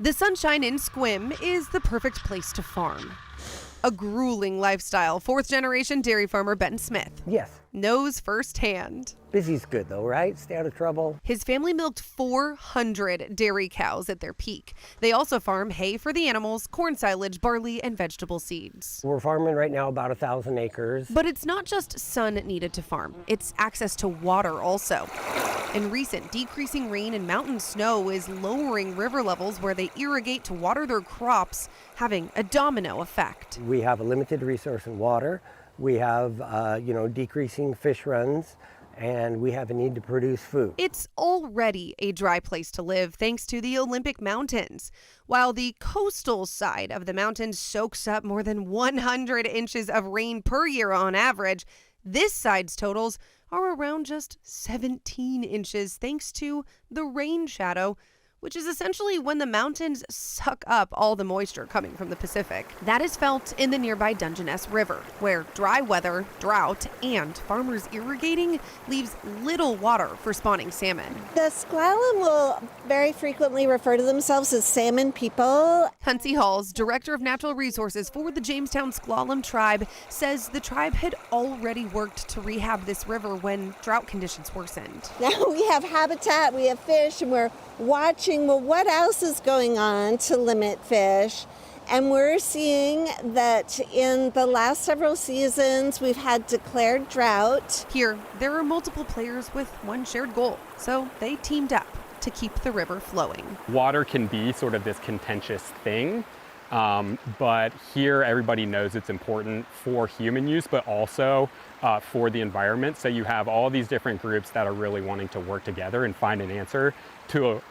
The Sunshine in Sequim is the perfect place to farm. A grueling lifestyle, fourth-generation dairy farmer Ben Smith Yes. knows firsthand. Busy's good though, right? Stay out of trouble. His family milked 400 dairy cows at their peak. They also farm hay for the animals, corn silage, barley, and vegetable seeds. We're farming right now about 1,000 acres. But it's not just sun needed to farm, it's access to water also. In recent decreasing rain and mountain snow is lowering river levels where they irrigate to water their crops, having a domino effect. We have a limited resource in water. We have, decreasing fish runs, and we have a need to produce food. It's already a dry place to live thanks to the Olympic Mountains. While the coastal side of the mountains soaks up more than 100 inches of rain per year on average, this side's totals are around just 17 inches thanks to the rain shadow, which is essentially when the mountains suck up all the moisture coming from the Pacific. That is felt in the nearby Dungeness River, where dry weather, drought, and farmers irrigating leaves little water for spawning salmon. The Sklallam will very frequently refer to themselves as salmon people. Huntsy Halls, director of natural resources for the Jamestown Sklallam tribe, says the tribe had already worked to rehab this river when drought conditions worsened. Now we have habitat, we have fish, and we're watching, well, what else is going on to limit fish? And we're seeing that in the last several seasons, we've had declared drought. Here, there are multiple players with one shared goal, so they teamed up to keep the river flowing. Water can be sort of this contentious thing, but here everybody knows it's important for human use, but also for the environment. So you have all these different groups that are really wanting to work together and find an answer to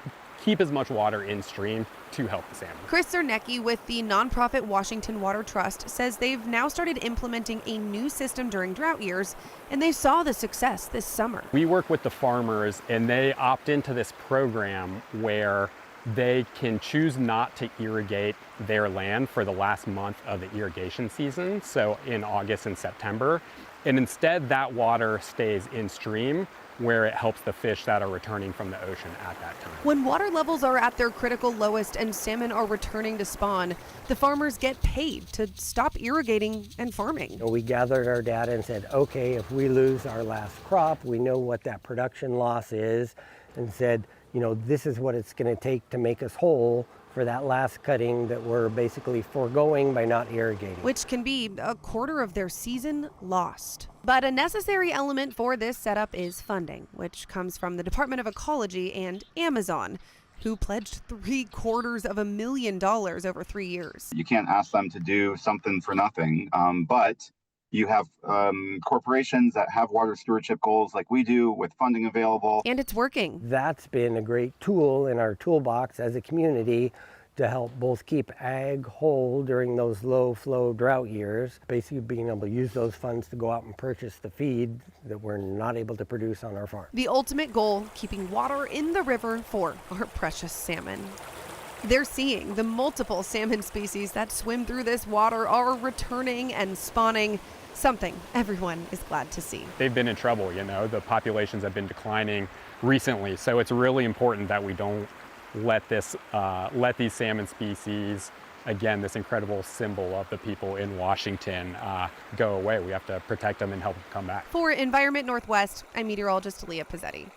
keep as much water in stream to help the salmon. Chris Zernecki with the nonprofit Washington Water Trust says they've now started implementing a new system during drought years, and they saw the success this summer. We work with the farmers, and they opt into this program where they can choose not to irrigate their land for the last month of the irrigation season, so in August and September. And instead, that water stays in stream where it helps the fish that are returning from the ocean at that time. When water levels are at their critical lowest and salmon are returning to spawn, the farmers get paid to stop irrigating and farming. We gathered our data and said, okay, if we lose our last crop, we know what that production loss is, and said, this is what it's going to take to make us whole for that last cutting that we're basically foregoing by not irrigating. Which can be a quarter of their season lost. But a necessary element for this setup is funding, which comes from the Department of Ecology and Amazon, who pledged $750,000 over 3 years. You can't ask them to do something for nothing, but you have corporations that have water stewardship goals like we do with funding available. And it's working. That's been a great tool in our toolbox as a community to help both keep ag whole during those low flow drought years, basically being able to use those funds to go out and purchase the feed that we're not able to produce on our farm. The ultimate goal, keeping water in the river for our precious salmon. They're seeing the multiple salmon species that swim through this water are returning and spawning, something everyone is glad to see. They've been in trouble, the populations have been declining recently, so it's really important that we don't let these salmon species, again, this incredible symbol of the people in Washington, go away. We have to protect them and help them come back. For Environment Northwest, I'm meteorologist Leah Pizzetti.